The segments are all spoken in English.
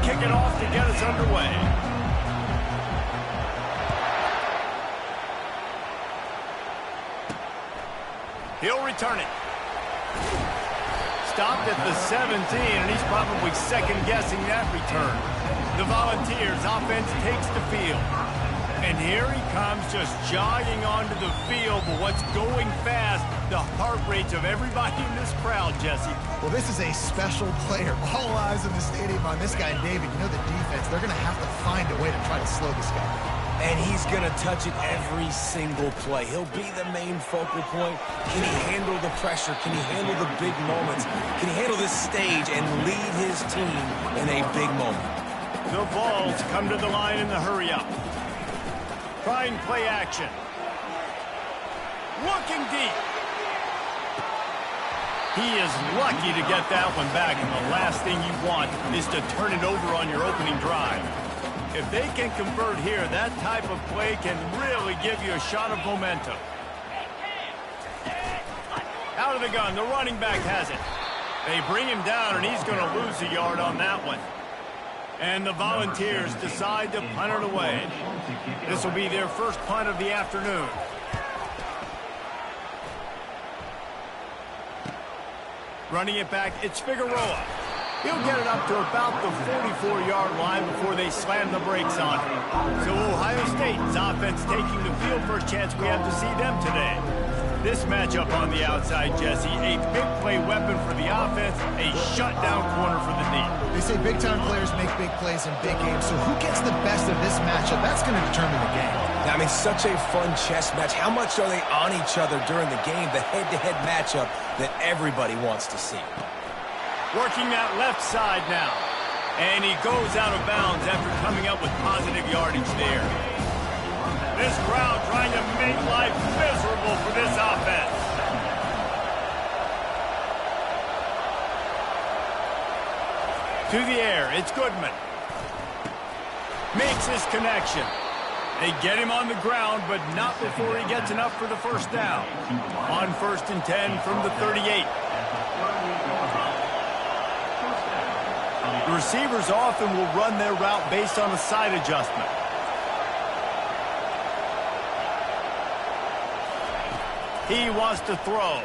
kick it off to get us underway. He'll return it. Stopped at the 17, and he's probably second-guessing that return. The Volunteers' offense takes the field. And here he comes just jogging onto the field, but what's going fast, the heart rates of everybody in this crowd, Jesse. Well, this is a special player. All eyes in the stadium on this guy. And David, you know the defense, they're going to have to find a way to try to slow this guy down. And he's going to touch it every single play. He'll be the main focal point. Can he handle the pressure? Can he handle the big moments? Can he handle this stage and lead his team in a big moment? The Vols come to the line in the hurry-up. Trying play action. Looking deep. He is lucky to get that one back, and the last thing you want is to turn it over on your opening drive. If they can convert here, that type of play can really give you a shot of momentum. Out of the gun, the running back has it. They bring him down, and he's going to lose a yard on that one. And the Volunteers decide to punt it away. This will be their first punt of the afternoon. Running it back, it's Figueroa. He'll get it up to about the 44-yard line before they slam the brakes on him. So Ohio State's offense taking the field for a chance we have to see them today. This matchup on the outside, Jesse, a big play weapon for the offense, a shutdown corner for the D. They say big-time players make big plays in big games, so who gets the best of this matchup? That's going to determine the game. I mean, such a fun chess match. How much are they on each other during the game, the head-to-head matchup that everybody wants to see? Working that left side now. And he goes out of bounds after coming up with positive yardage there. This crowd trying to make life miserable for this offense. To the air, it's Goodman. Makes his connection. They get him on the ground, but not before he gets enough for the first down. On 1st and 10 from the 38. The receivers often will run their route based on a side adjustment. He wants to throw.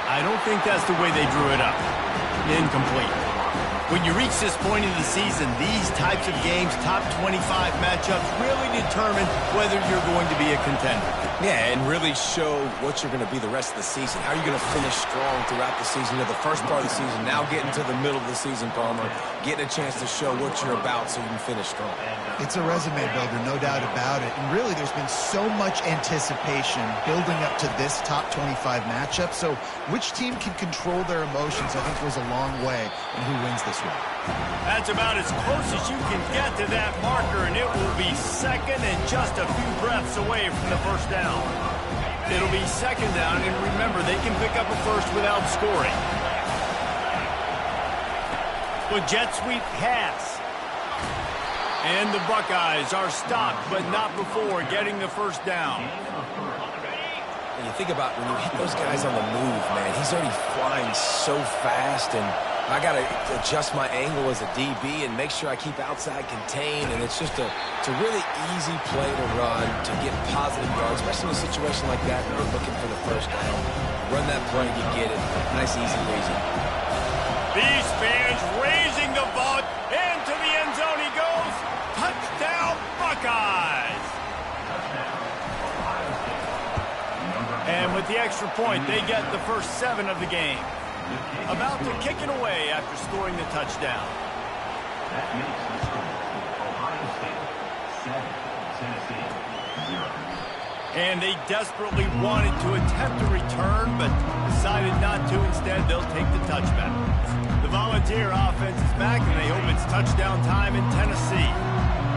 I don't think that's the way they drew it up. Incomplete. When you reach this point in the season, these types of games, top 25 matchups, really determine whether you're going to be a contender. Yeah, and really show what you're going to be the rest of the season. How are you going to finish strong throughout the season? You know, the first part of the season, now getting to the middle of the season, Palmer, getting a chance to show what you're about so you can finish strong. It's a resume builder, no doubt about it. And really, there's been so much anticipation building up to this top 25 matchup. So which team can control their emotions, I think, goes a long way in who wins this one. That's about as close as you can get to that marker, and it will be second and just a few breaths away from the first down. It'll be second down, and remember, they can pick up a first without scoring. The jet sweep pass. And the Buckeyes are stopped, but not before getting the first down. And you think about when you hit those guys on the move, man, he's already flying so fast, and I got to adjust my angle as a DB and make sure I keep outside contained, and it's just a really easy play to run to get positive yards, especially in a situation like that when you're looking for the first down. Run that play, you get it. Nice, easy, breezy. These fans raising the vote. Into the end zone he goes. Touchdown, Buckeyes! And with the extra point, they get the first 7 of the game. About to kick it away after scoring the touchdown. That makes the score Ohio State 7, Tennessee 0. And they desperately wanted to attempt a return, but decided not to. Instead, they'll take the touchback. The Volunteer offense is back, and they hope it's touchdown time in Tennessee.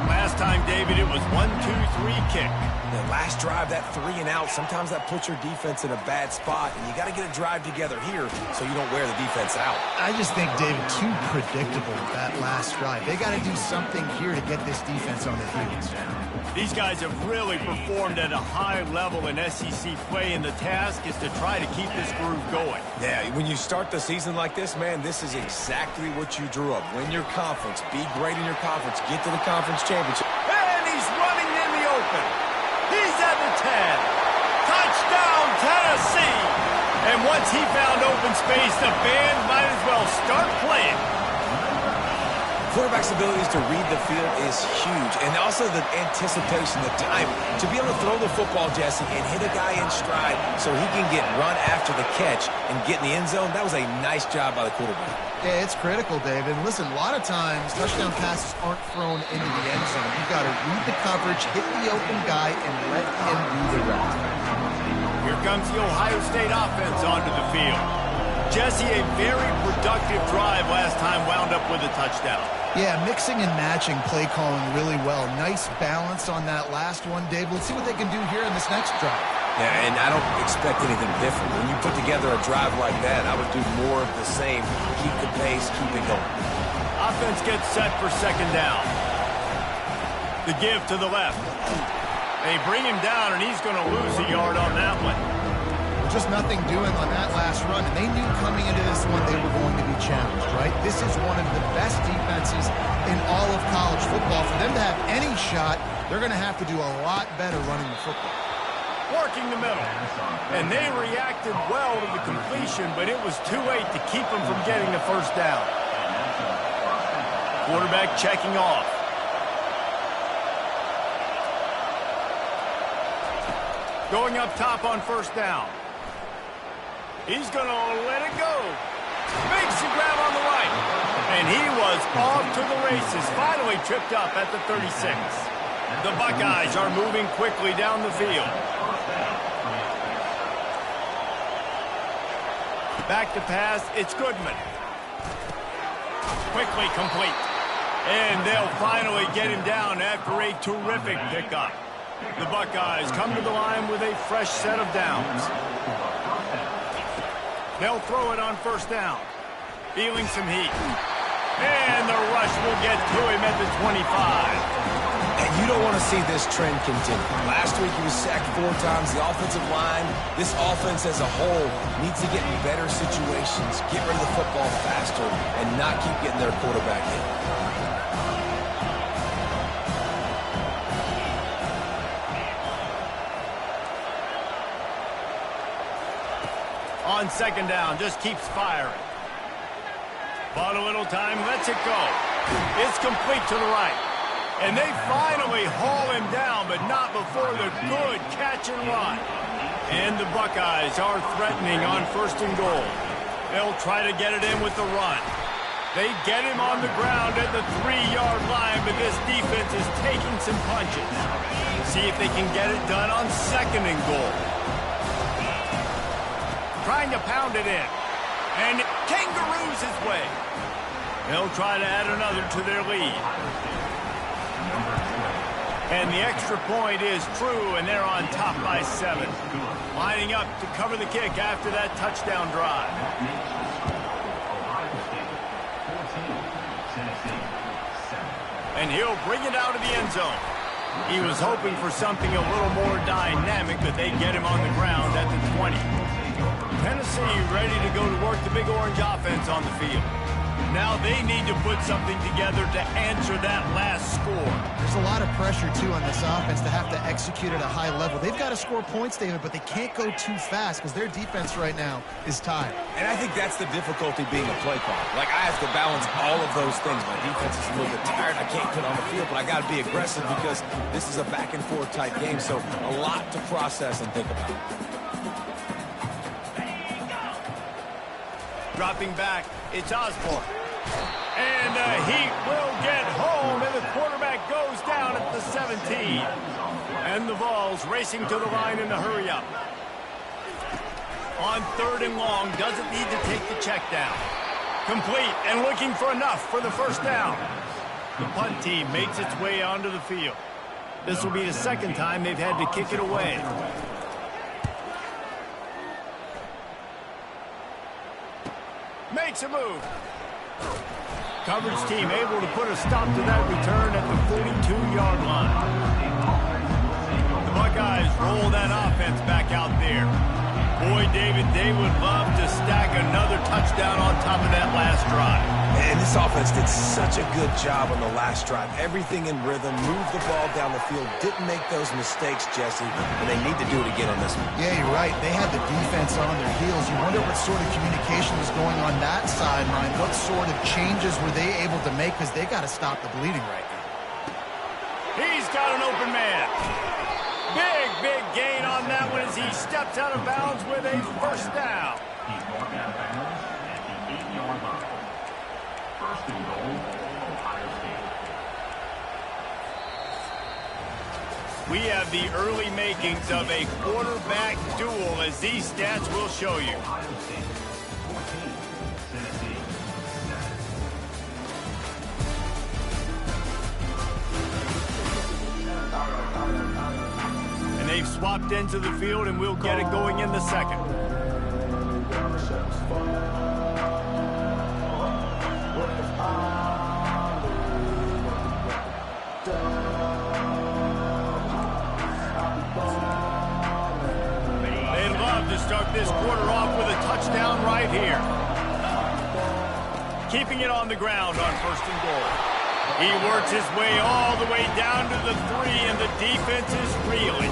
Last time, David, it was 1-2-3 kick. The last drive, that 3 and out, sometimes that puts your defense in a bad spot, and you got to get a drive together here so you don't wear the defense out. I just think, David, too predictable with that last drive. They got to do something here to get this defense on their heels. These guys have really performed at a high level in SEC play, and the task is to try to keep this groove going. Yeah, when you start the season like this, man, this is exactly what you drew up. Win your conference, be great in your conference, get to the conference championship. And he's running in the open. He's at the 10. Touchdown, Tennessee. And once he found open space, the band might as well start playing. Quarterback's abilities to read the field is huge, and also the anticipation, the time, to be able to throw the football, Jesse, and hit a guy in stride so he can get run after the catch and get in the end zone. That was a nice job by the quarterback. Yeah, it's critical, David. And listen, a lot of times touchdown passes aren't thrown into the end zone. You've got to read the coverage, hit the open guy, and let him do the rest. Here comes the Ohio State offense onto the field. Jesse, a very productive drive last time wound up with a touchdown. Yeah, mixing and matching play calling really well. Nice balance on that last one, Dave. Let's see what they can do here in this next drive. Yeah, and I don't expect anything different. When you put together a drive like that, I would do more of the same. Keep the pace, keep it going. Offense gets set for second down. The give to the left. They bring him down, and he's going to lose a yard on that one. Just nothing doing on that last run, and they knew coming into this one they were going to be challenged, right? This is one of the best defenses in all of college football. For them to have any shot, they're going to have to do a lot better running the football. Working the middle, and they reacted well to the completion, but it was too late to keep them from getting the first down. Quarterback checking off. Going up top on first down. He's going to let it go. Makes the grab on the right. And he was off to the races. Finally tripped up at the 36. The Buckeyes are moving quickly down the field. Back to pass. It's Goodman. Quickly complete. And they'll finally get him down after a terrific pickup. The Buckeyes come to the line with a fresh set of downs. They'll throw it on first down. Feeling some heat. And the rush will get to him at the 25. And you don't want to see this trend continue. Last week he was sacked 4 times. The offensive line, this offense as a whole, needs to get in better situations, get rid of the football faster, and not keep getting their quarterback hit. On second down, just keeps firing. Bought a little time, lets it go. It's complete to the right. And they finally haul him down, but not before the good catch and run. And the Buckeyes are threatening on first and goal. They'll try to get it in with the run. They get him on the ground at the 3-yard line, but this defense is taking some punches. See if they can get it done on second and goal. Trying to pound it in. And it kangaroos his way. They'll try to add another to their lead. And the extra point is true, and they're on top by 7. Lining up to cover the kick after that touchdown drive. And he'll bring it out of the end zone. He was hoping for something a little more dynamic, but they get him on the ground at the 20. Tennessee ready to go to work the Big Orange offense on the field. Now they need to put something together to answer that last score. There's a lot of pressure, too, on this offense to have to execute at a high level. They've got to score points, David, but they can't go too fast because their defense right now is tired. And I think that's the difficulty being a play caller. Like, I have to balance all of those things. My defense is a little bit tired. I can't put on the field, but I got to be aggressive because this is a back-and-forth type game, so a lot to process and think about. Dropping back, it's Osborne. And he will get home, and the quarterback goes down at the 17. And the Vols racing to the line in the hurry-up. On third and long, doesn't need to take the check down. Complete and looking for enough for the first down. The punt team makes its way onto the field. This will be the second time they've had to kick it away. Makes a move. Coverage team able to put a stop to that return at the 42-yard line. The Buckeyes roll that offense back out there. Boy, David, they would love to stack another touchdown on top of that last drive. And this offense did such a good job on the last drive. Everything in rhythm, moved the ball down the field, didn't make those mistakes, Jesse, and they need to do it again on this one. Yeah, you're right. They had the defense on their heels. You wonder what sort of communication was going on that sideline. What sort of changes were they able to make, because they got to stop the bleeding right now. He's got an open man. Big gain on that one as he steps out of bounds with a first down. He's brought out of bounds at the 8-yard line. First and goal, Ohio State. We have the early makings of a quarterback duel, as these stats will show you. Ohio State 14, Tennessee 7. And they've swapped into the field, and we'll get it going in the second. They'd love to start this quarter off with a touchdown right here. Keeping it on the ground on first and goal. He works his way all the way down to the 3, and the defense is reeling.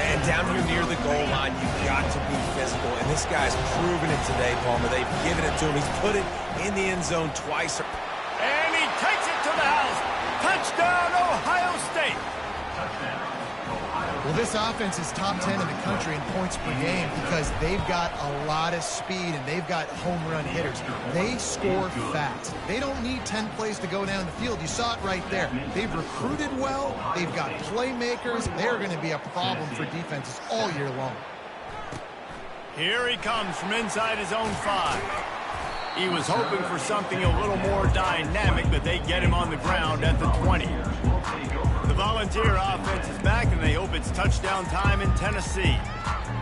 And down here near the goal line, you've got to be physical. And this guy's proven it today, Palmer. They've given it to him. He's put it in the end zone twice. And he takes it to the house. Touchdown, Ohio State. Well, this offense is top 10 in the country in points per game because they've got a lot of speed and they've got home run hitters. They score fast. They don't need 10 plays to go down the field. You saw it right there. They've recruited well. They've got playmakers. They're going to be a problem for defenses all year long. Here he comes from inside his own 5. He was hoping for something a little more dynamic, but they get him on the ground at the 20. The Volunteer offense is back, and they hope it's touchdown time in Tennessee.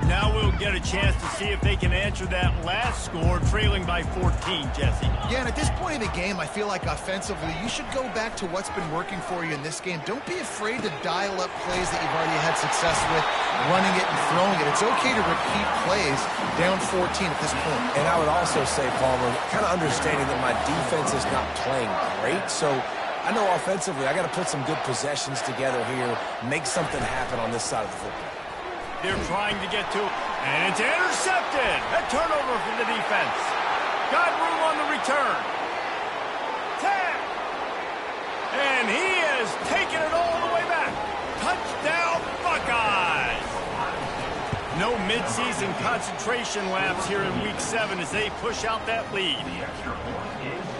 Now we'll get a chance to see if they can answer that last score, trailing by 14, Jesse. Yeah, and at this point in the game, I feel like offensively, you should go back to what's been working for you in this game. Don't be afraid to dial up plays that you've already had success with, running it and throwing it. It's okay to repeat plays down 14 at this point. And I would also say, Palmer, kind of understanding that my defense is not playing great, so I know offensively I got to put some good possessions together here, make something happen on this side of the football. They're trying to get to it, and it's intercepted. A turnover for the defense. Got room on the return. 10. And he has taken it all the way back. Touchdown, Buckeyes. No midseason concentration laps here in Week 7 as they push out that lead.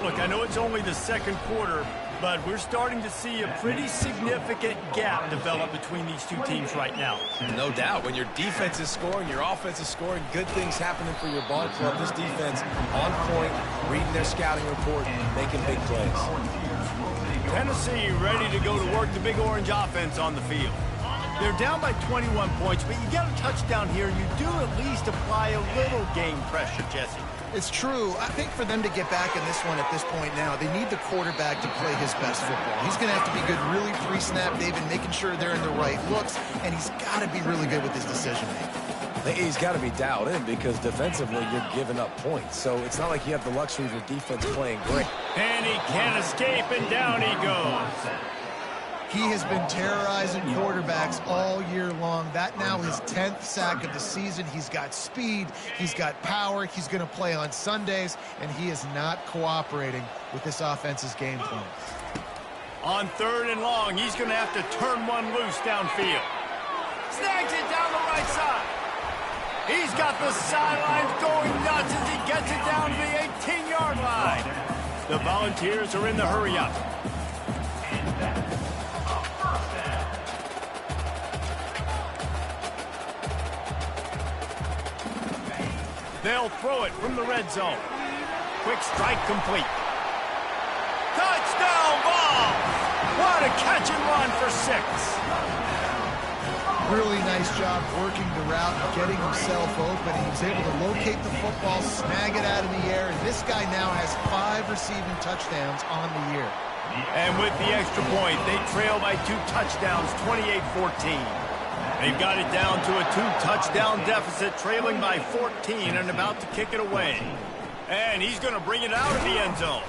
Look, I know it's only the second quarter, but we're starting to see a pretty significant gap develop between these two teams right now. No doubt. When your defense is scoring, your offense is scoring, good things happening for your ball club. This defense on point, reading their scouting report, making big plays. Tennessee ready to go to work the Big Orange offense on the field. They're down by 21 points, but you get a touchdown here, and you do at least apply a little game pressure, Jesse. It's true. I think for them to get back in this one at this point now, they need the quarterback to play his best football. He's going to have to be good really pre-snap, David, making sure they're in the right looks, and he's got to be really good with his decision-making. He's got to be dialed in because defensively you're giving up points. So it's not like you have the luxury of your defense playing great. And he can't escape, and down he goes. He has been terrorizing quarterbacks all year long. That now his 10th sack of the season. He's got speed. He's got power. He's going to play on Sundays, and he is not cooperating with this offense's game plan. On 3rd and long, he's going to have to turn one loose downfield. Snags it down the right side. He's got the sidelines going nuts as he gets it down to the 18-yard line. The Volunteers are in the hurry-up. They'll throw it from the red zone. Quick strike complete. Touchdown, Vols! falls. What a catch and run for 6. Really nice job working the route, getting himself open. He was able to locate the football, snag it out of the air, and this guy now has 5 receiving touchdowns on the year. And with the extra point, they trail by 2 touchdowns, 28-14. They've got it down to a 2-touchdown deficit, trailing by 14 and about to kick it away. And he's going to bring it out of the end zone.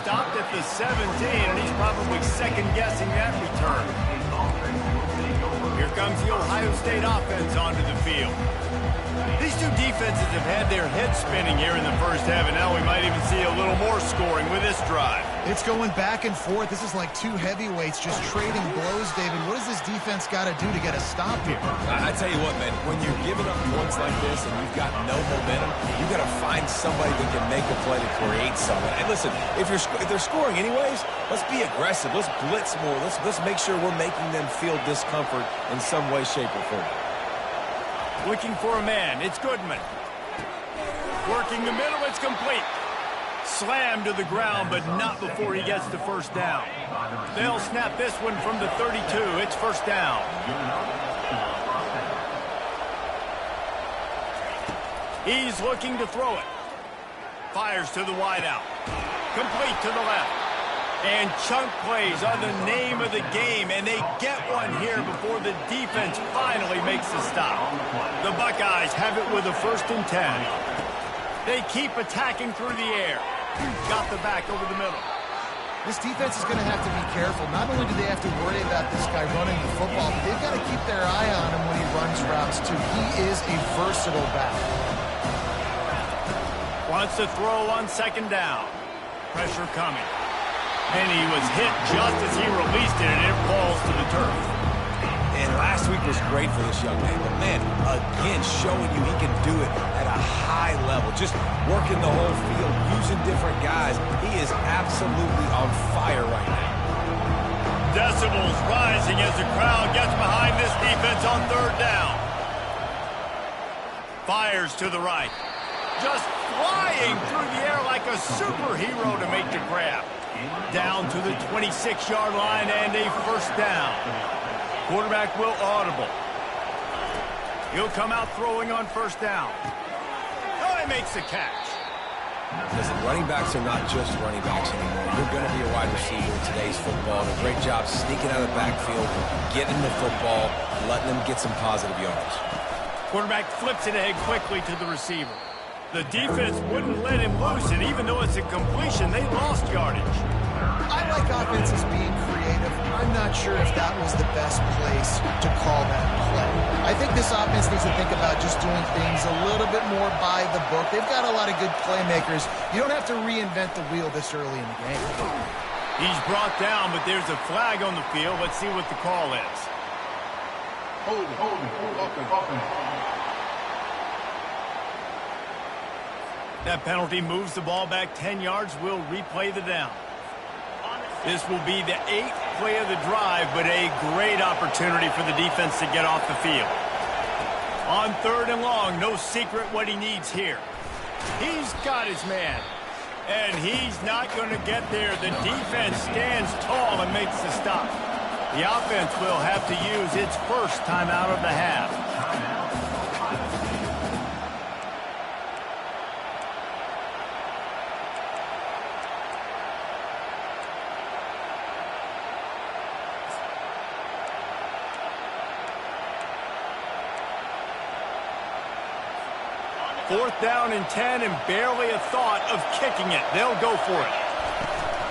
Stopped at the 17, and he's probably second-guessing that return. Here comes the Ohio State offense onto the field. These two defenses have had their heads spinning here in the first half, and now we might even see a little more scoring with this drive. It's going back and forth. This is like 2 heavyweights just trading blows, David. What does this defense got to do to get a stop here? I tell you what, man, when you're giving up points like this and you've got no momentum, you've got to find somebody that can make a play to create something. And listen, if they're scoring anyways, let's be aggressive. Let's blitz more. Let's make sure we're making them feel discomfort in some way, shape, or form. Looking for a man. It's Goodman. Working the middle. It's complete. Slammed to the ground, but not before he gets the first down. They'll snap this one from the 32. It's first down. He's looking to throw it. Fires to the wideout. Complete to the left. And chunk plays are the name of the game, and they get one here before the defense finally makes the stop. The Buckeyes have it with a 1st and 10. They keep attacking through the air. Got the back over the middle. This defense is going to have to be careful. Not only do they have to worry about this guy running the football, but they've got to keep their eye on him when he runs routes, too. He is a versatile back. Wants to throw on 2nd down. Pressure coming. And he was hit just as he released it, and it falls to the turf. And last week was great for this young man. But, man, again, showing you he can do it at a high level. Just working the whole field, using different guys. He is absolutely on fire right now. Decibels rising as the crowd gets behind this defense on 3rd down. Fires to the right. Just flying through the air like a superhero to make the grab. Down to the 26-yard line and a 1st down. Quarterback will audible. He'll come out throwing on 1st down. Oh, he makes the catch. Listen, running backs are not just running backs anymore. You're going to be a wide receiver in today's football. And a great job sneaking out of the backfield, getting the football, letting them get some positive yards. Quarterback flips it ahead quickly to the receiver. The defense wouldn't let him loose, and even though it's a completion, they lost yardage. I like offenses being creative. I'm not sure if that was the best place to call that play. I think this offense needs to think about just doing things a little bit more by the book. They've got a lot of good playmakers. You don't have to reinvent the wheel this early in the game. He's brought down, but there's a flag on the field. Let's see what the call is. Hold it. That penalty moves the ball back 10 yards. We'll replay the down. This will be the 8th play of the drive, but a great opportunity for the defense to get off the field. On 3rd and long, no secret what he needs here. He's got his man, and he's not going to get there. The defense stands tall and makes the stop. The offense will have to use its 1st timeout of the half. Fourth down and 10, and barely a thought of kicking it. They'll go for it.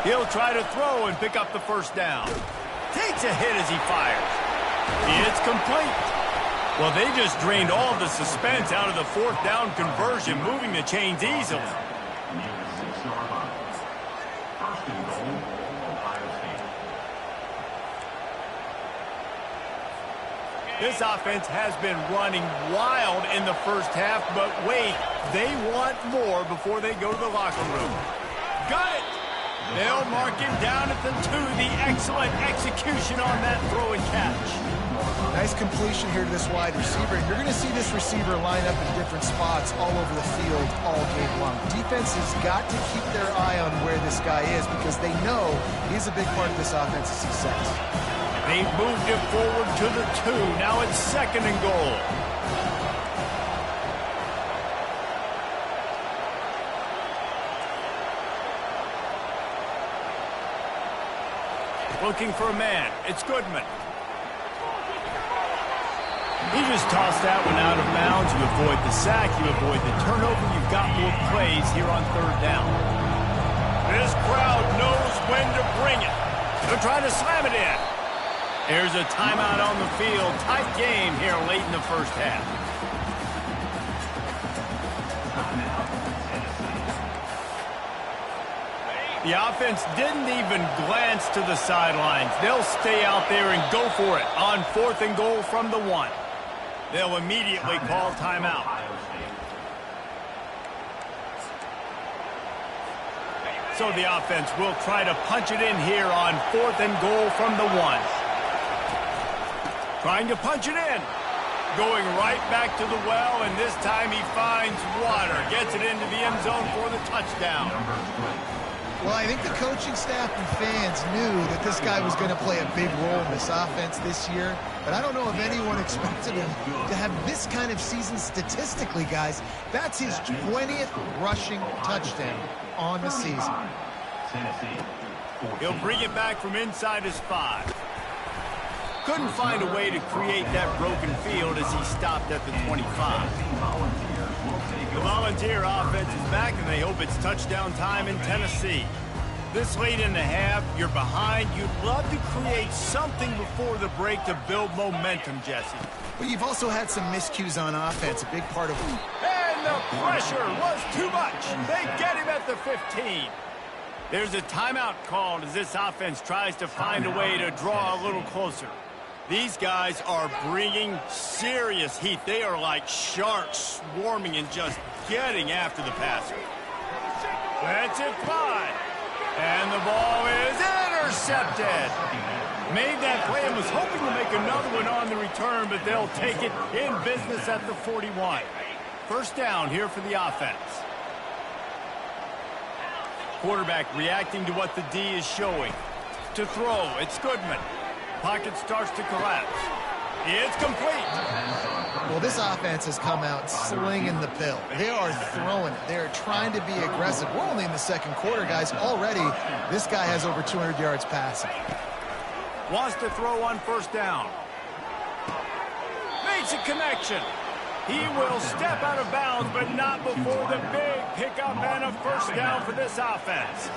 He'll try to throw and pick up the 1st down. Takes a hit as he fires. It's complete. Well, they just drained all of the suspense out of the 4th down conversion, moving the chains easily. Near the 6-yard line. 1st and goal, Ohio State. This offense has been running wild in the first half, but wait, they want more before they go to the locker room. Got it! They'll mark him down at the 2. The excellent execution on that throw and catch. Nice completion here to this wide receiver. And you're going to see this receiver line up in different spots all over the field all game long. Defense has got to keep their eye on where this guy is because they know he's a big part of this offense's success. They've moved it forward to the 2. Now it's 2nd and goal. Looking for a man. It's Goodman. He just tossed that one out of bounds. You avoid the sack. You avoid the turnover. You've got more plays here on 3rd down. This crowd knows when to bring it. They're trying to slam it in. There's a timeout on the field. Tight game here late in the first half. The offense didn't even glance to the sidelines. They'll stay out there and go for it on 4th and goal from the 1. They'll immediately call timeout. So the offense will try to punch it in here on 4th and goal from the 1. Trying to punch it in. Going right back to the well, and this time he finds water. Gets it into the end zone for the touchdown. Well, I think the coaching staff and fans knew that this guy was going to play a big role in this offense this year, but I don't know if anyone expected him to have this kind of season statistically, guys. That's his 20th rushing touchdown on the season. He'll bring it back from inside his 5. Couldn't find a way to create that broken field as he stopped at the 25. The Volunteer offense is back, and they hope it's touchdown time in Tennessee. This late in the half, you're behind. You'd love to create something before the break to build momentum, Jesse. But you've also had some miscues on offense, a big part of... And the pressure was too much. They get him at the 15. There's a timeout called as this offense tries to find a way to draw a little closer. These guys are bringing serious heat. They are like sharks swarming and just getting after the passer. Lets it fly. And the ball is intercepted. Made that play and was hoping to make another one on the return, but they'll take it in business at the 41. First down here for the offense. Quarterback reacting to what the D is showing. To throw, it's Goodman. Pocket starts to collapse. It's complete. Well, this offense has come out slinging the pill. They are throwing it. They are trying to be aggressive. We're only in the 2nd quarter, guys. Already, this guy has over 200 yards passing. Wants to throw on 1st down. Makes a connection. He will step out of bounds, but not before the big pickup and a 1st down for this offense.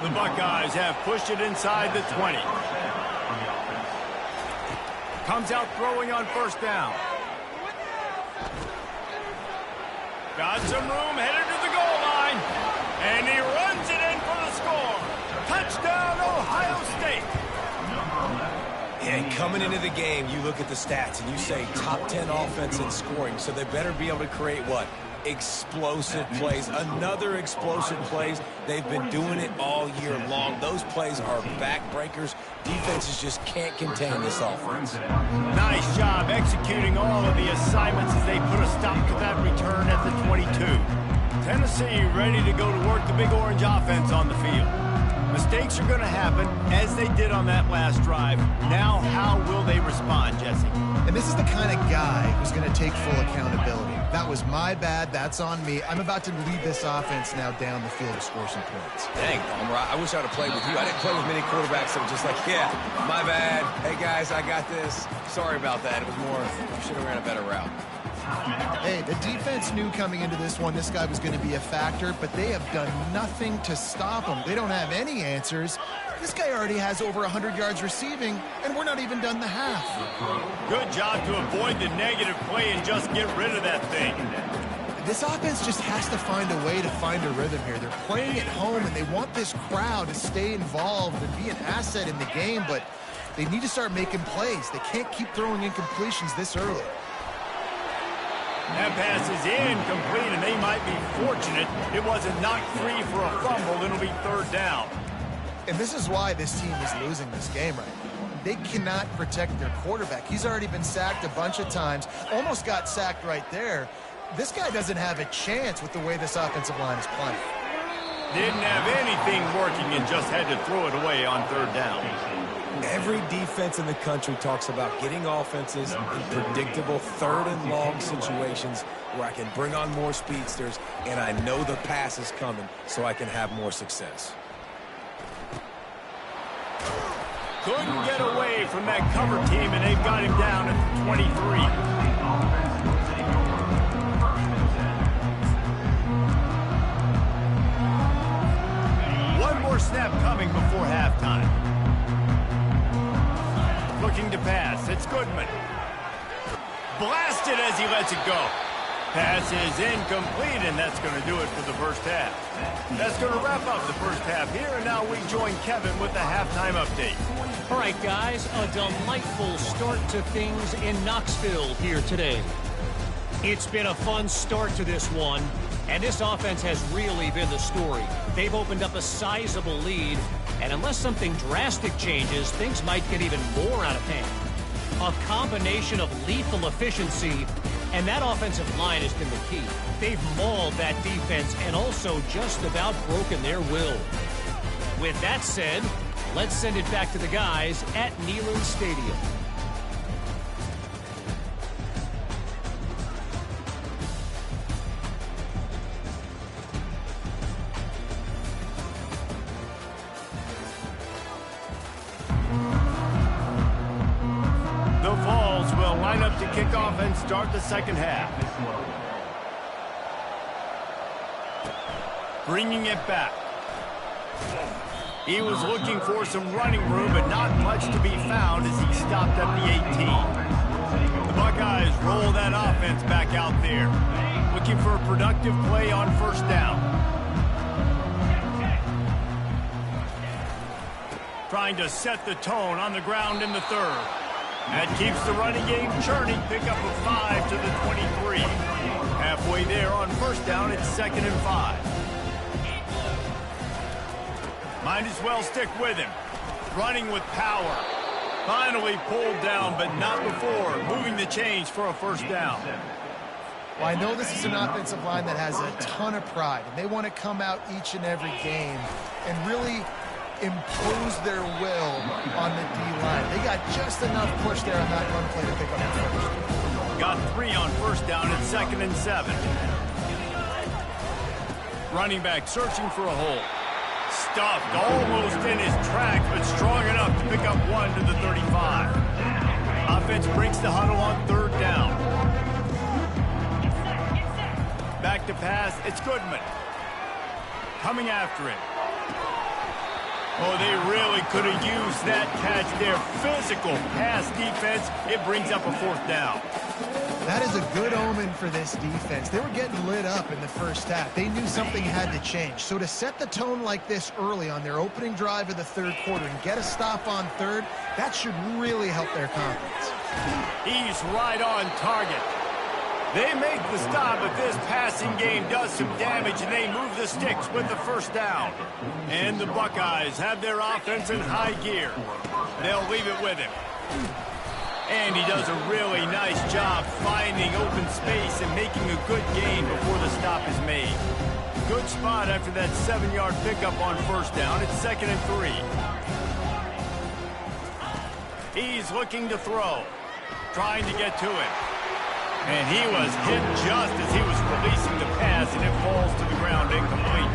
The Buckeyes have pushed it inside the 20. Comes out throwing on 1st down. Got some room, headed to the goal line. And he runs it in for the score. Touchdown, Ohio State. And coming into the game, you look at the stats and you say top 10 offense in scoring, so they better be able to create what? Explosive plays. Another explosive plays. They've been doing it all year long. Those plays are backbreakers. Defenses just can't contain this offense. Nice job executing all of the assignments as they put a stop to that return at the 22. Tennessee ready to go to work the Big Orange offense on the field. Mistakes are going to happen, as they did on that last drive. Now, how will they respond, Jesse? And this is the kind of guy who's going to take full accountability. That was my bad. That's on me. I'm about to lead this offense now down the field to score some points. Dang, Palmer, I wish I would have played with you. I didn't play with many quarterbacks that were just like, yeah, my bad. Hey, guys, I got this. Sorry about that. It was more, should have ran a better route. Hey, the defense knew coming into this one this guy was going to be a factor, but they have done nothing to stop him. They don't have any answers. This guy already has over 100 yards receiving, and we're not even done the half. Good job to avoid the negative play and just get rid of that thing. This offense just has to find a way to find a rhythm here. They're playing at home, and they want this crowd to stay involved and be an asset in the game, but they need to start making plays. They can't keep throwing incompletions this early. That pass is incomplete, and they might be fortunate it wasn't knocked free for a fumble. It'll be 3rd down. And this is why this team is losing this game right now. They cannot protect their quarterback. He's already been sacked a bunch of times, almost got sacked right there. This guy doesn't have a chance with the way this offensive line is playing. Didn't have anything working and just had to throw it away on third down. Every defense in the country talks about getting offenses in predictable third and long situations where I can bring on more speedsters and I know the pass is coming so I can have more success. Couldn't get away from that cover team, and they've got him down at the 23. One more snap coming before halftime. Looking to pass. It's Goodman. Blasted as he lets it go. Pass is incomplete, and that's going to do it for the first half. That's going to wrap up the first half here, and now we join Kevin with the halftime update. All right, guys, a delightful start to things in Knoxville here today. It's been a fun start to this one, and this offense has really been the story. They've opened up a sizable lead, and unless something drastic changes, things might get even more out of hand. A combination of lethal efficiency, and that offensive line has been the key. They've mauled that defense and also just about broken their will. With that said, let's send it back to the guys at Neyland Stadium. The Vols will line up to kick off and start the second half. Bringing it back. He was looking for some running room, but not much to be found as he stopped at the 18. The Buckeyes roll that offense back out there, looking for a productive play on first down. Trying to set the tone on the ground in the third. That keeps the running game churning. Pick up a 5 to the 23. Halfway there on first down, it's 2nd and 5. Might as well stick with him. Running with power. Finally pulled down, but not before moving the chains for a first down. Well, I know this is an offensive line that has a ton of pride, and they want to come out each and every game and really impose their will on the D-line. They got just enough push there on that run play to pick up the first. Got 3 on first down at 2nd and 7. Running back searching for a hole. Stuffed almost in his tracks, but strong enough to pick up 1 to the 35. Offense breaks the huddle on third down. Back to pass, it's Goodman. Coming after it. Oh, they really could have used that catch there. Physical pass defense. It brings up a 4th down. That is a good omen for this defense. They were getting lit up in the first half. They knew something had to change. So to set the tone like this early on their opening drive of the third quarter and get a stop on third, that should really help their confidence. He's right on target. They make the stop, but this passing game does some damage, and they move the sticks with the first down. And the Buckeyes have their offense in high gear. They'll leave it with him. And he does a really nice job finding open space and making a good gain before the stop is made. Good spot after that 7-yard pickup on first down. It's 2nd and 3. He's looking to throw, trying to get to it. And he was hit just as he was releasing the pass, and it falls to the ground incomplete.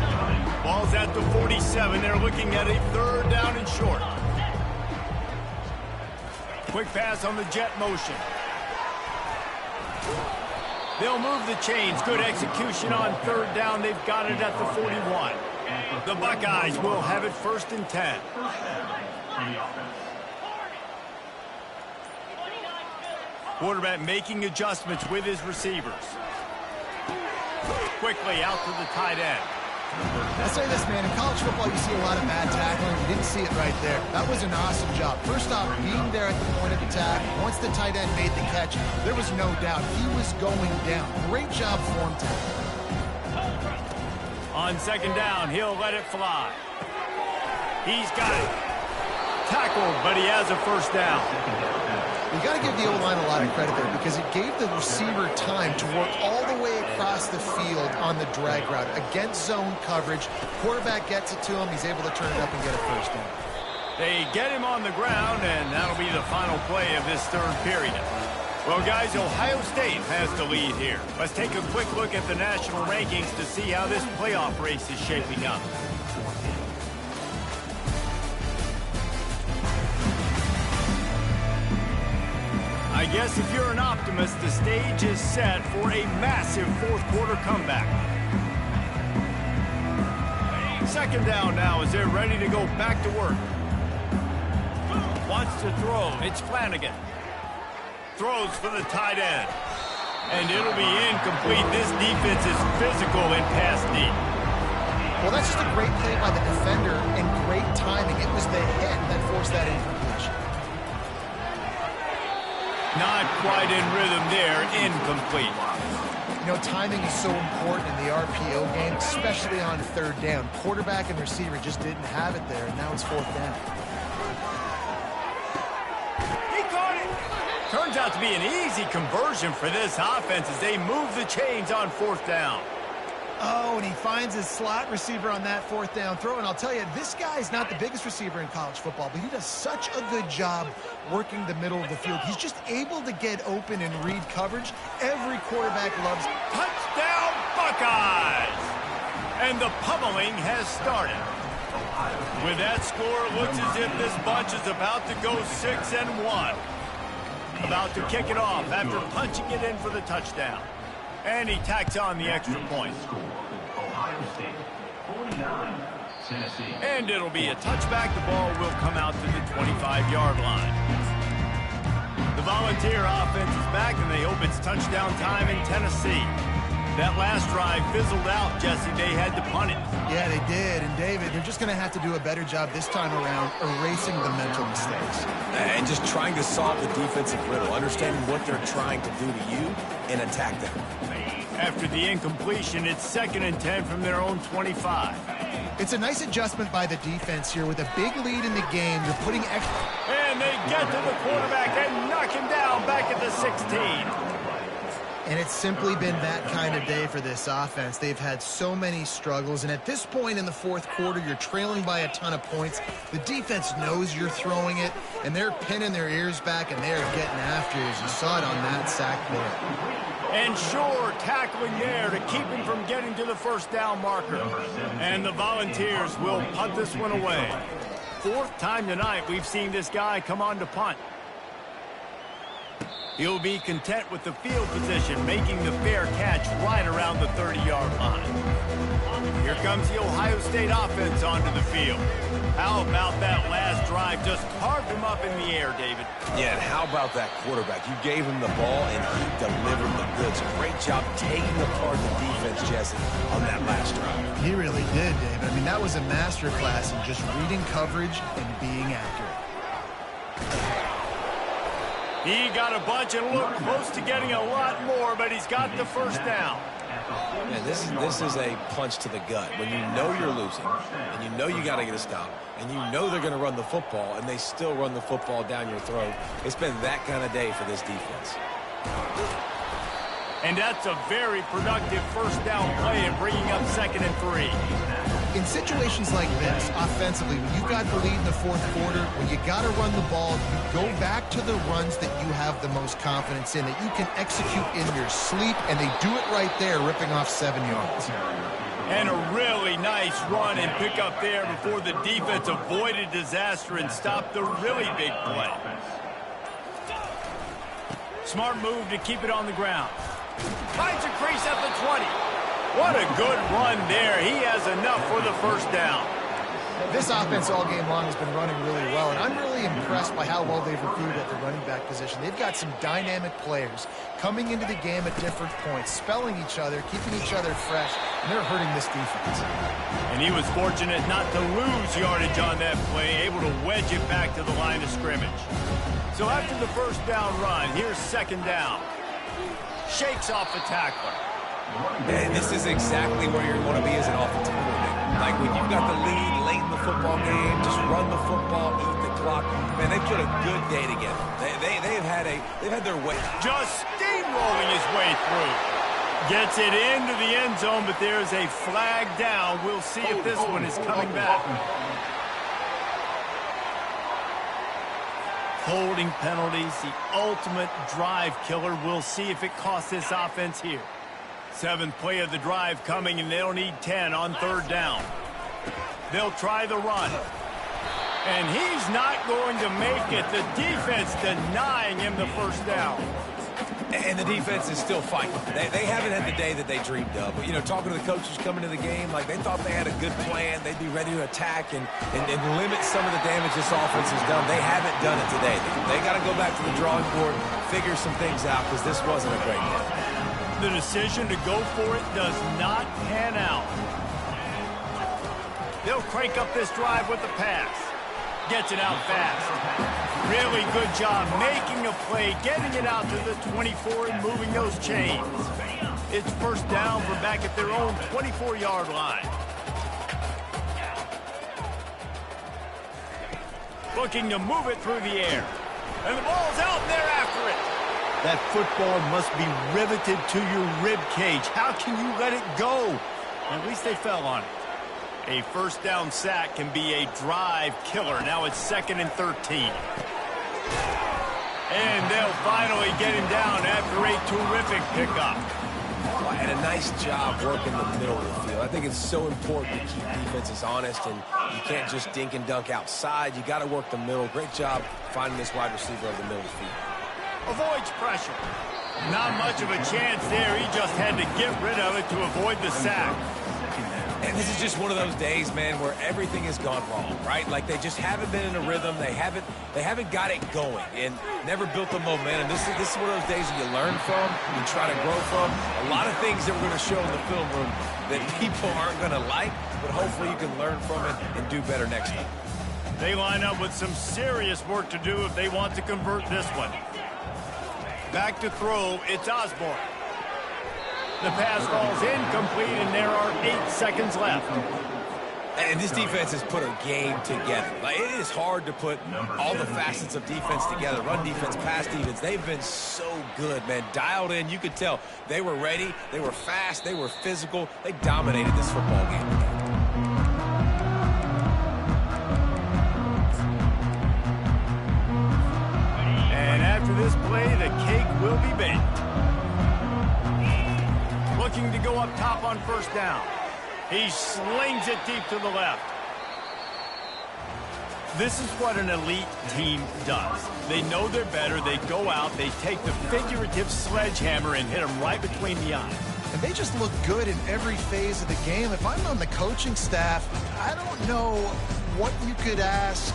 Ball's at the 47. They're looking at a 3rd down and short. Quick pass on the jet motion. They'll move the chains. Good execution on third down. They've got it at the 41. The Buckeyes will have it 1st and 10. Quarterback making adjustments with his receivers. Quickly out to the tight end. I'll say this, man. In college football, you see a lot of bad tackling. You didn't see it right there. That was an awesome job. First off, being there at the point of attack. Once the tight end made the catch, there was no doubt he was going down. Great job for him today. On 2nd down, he'll let it fly. He's got it. Tackled, but he has a first down. You got to give the O-line a lot of credit there because it gave the receiver time to work all the way across the field on the drag route against zone coverage. Quarterback gets it to him. He's able to turn it up and get a first down. They get him on the ground, and that'll be the final play of this third period. Well, guys, Ohio State has the lead here. Let's take a quick look at the national rankings to see how this playoff race is shaping up. I guess if you're an optimist, the stage is set for a massive fourth quarter comeback. Second down now as they're ready to go back to work. Wants to throw. It's Flanagan. Throws for the tight end. And it'll be incomplete. This defense is physical and pass deep. Well, that's just a great play by the defender and great timing. It was the hit that forced that incompletion. Not quite in rhythm there. Incomplete. You know, timing is so important in the RPO game, especially on third down. Quarterback and receiver just didn't have it there, and now it's fourth down. He caught it. Turns out to be an easy conversion for this offense as they move the chains on fourth down. Oh, and he finds his slot receiver on that fourth down throw. And I'll tell you, this guy's not the biggest receiver in college football, but he does such a good job working the middle of the field. He's just able to get open and read coverage. Every quarterback loves. Touchdown, Buckeyes! And the pummeling has started. With that score, it looks as if this bunch is about to go 6-1. About to kick it off after punching it in for the touchdown. And he tacks on the extra point. Ohio State, 49, Tennessee. And it'll be a touchback. The ball will come out to the 25-yard line. The Volunteer offense is back, and they hope it's touchdown time in Tennessee. That last drive fizzled out, Jesse. They had to punt it. Yeah, they did. And, David, they're just going to have to do a better job this time around erasing the mental mistakes. And just trying to solve the defensive riddle, understanding what they're trying to do to you and attack them. After the incompletion, it's 2nd and 10 from their own 25. It's a nice adjustment by the defense here. With a big lead in the game, you're putting extra. And they get to the quarterback and knock him down back at the 16. And it's simply been that kind of day for this offense. They've had so many struggles, and at this point in the fourth quarter, you're trailing by a ton of points. The defense knows you're throwing it, and they're pinning their ears back, and they're getting after you, as you saw it on that sack there. And sure, tackling there to keep him from getting to the first down marker. And the Volunteers will punt this one away. Fourth time tonight we've seen this guy come on to punt. He'll be content with the field position, making the fair catch right around the 30-yard line. Here comes the Ohio State offense onto the field. How about that last drive? Just carved him up in the air, David. Yeah, and how about that quarterback? You gave him the ball, and he delivered the goods. Great job taking apart the defense, Jesse, on that last drive. He really did, David. I mean, that was a masterclass in just reading coverage and being accurate. He got a bunch and looked close to getting a lot more, but he's got the first down. Man, this is a punch to the gut. When you know you're losing, and you know you got to get a stop, and you know they're going to run the football, and they still run the football down your throat. It's been that kind of day for this defense. And that's a very productive first down play and bringing up 2nd and 3. In situations like this, offensively, when you've got the lead in the fourth quarter, when you got to run the ball, you go back to the runs that you have the most confidence in, that you can execute in your sleep, and they do it right there, ripping off 7 yards. And a really nice run and pick up there before the defense avoided disaster and stopped the really big play. Smart move to keep it on the ground. Finds a crease at the 20. What a good run there. He has enough for the first down. This offense all game long has been running really well, and I'm really impressed by how well they've recruited at the running back position. They've got some dynamic players coming into the game at different points, spelling each other, keeping each other fresh, and they're hurting this defense. And he was fortunate not to lose yardage on that play, able to wedge it back to the line of scrimmage. So after the first down run, here's 2nd down. Shakes off the tackler. And this is exactly where you want to be as an offensive coordinator. Like when you've got the lead late in the football game, just run the football, eat the clock. Man, they put a good day together. They've had their way. Just steamrolling his way through. Gets it into the end zone, but there's a flag down. We'll see if this one is coming back. Holding penalties, the ultimate drive killer. We'll see if it costs this offense here. 7th play of the drive coming, and they'll need 10 on 3rd down. They'll try the run. And he's not going to make it. The defense denying him the 1st down. And the defense is still fighting. They haven't had the day that they dreamed of. But, you know, talking to the coaches coming to the game, like they thought they had a good plan. They'd be ready to attack and limit some of the damage this offense has done. They haven't done it today. They got to go back to the drawing board, figure some things out, because this wasn't a great day. The decision to go for it does not pan out. They'll crank up this drive with the pass. Gets it out fast. Really good job making a play, getting it out to the 24 and moving those chains. It's 1st down from back at their own 24-yard line. Looking to move it through the air. And the ball's out there after it. That football must be riveted to your rib cage. How can you let it go? At least they fell on it. A 1st down sack can be a drive killer. Now it's 2nd and 13. And they'll finally get him down after a terrific pickup. And a nice job working the middle of the field. I think it's so important to keep defenses honest, and you can't just dink and dunk outside. You got to work the middle. Great job finding this wide receiver over the middle of the field. Avoids pressure. Not much of a chance there. He just had to get rid of it to avoid the sack. And this is just one of those days, man, where everything has gone wrong, right? Like they just haven't been in a rhythm. They haven't got it going and never built the momentum. This is one of those days that you learn from, you try to grow from. A lot of things that we're going to show in the film room that people aren't going to like, but hopefully you can learn from it and do better next time. They line up with some serious work to do if they want to convert this one. Back to throw, it's Osborne. The pass falls incomplete, and there are 8 seconds left. And this defense has put a game together. Like, it is hard to put all the facets of defense together. Run defense, pass defense. They've been so good, man. Dialed in. You could tell they were ready. They were fast. They were physical. They dominated this football game. And after this play, the cake will be baked. Looking to go up top on 1st down. He slings it deep to the left. This is what an elite team does. They know they're better. They go out. They take the figurative sledgehammer and hit them right between the eyes. And they just look good in every phase of the game. If I'm on the coaching staff, I don't know what you could ask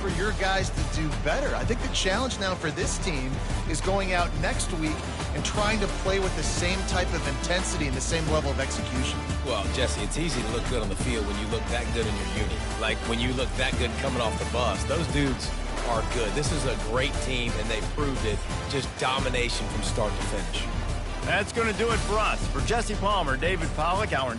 for your guys to do better. I think the challenge now for this team is going out next week and trying to play with the same type of intensity and the same level of execution. Well, Jesse, it's easy to look good on the field when you look that good in your unit. Like when you look that good coming off the bus. Those dudes are good. This is a great team, and they proved it. Just domination from start to finish. That's going to do it for us. For Jesse Palmer, David Pollack, our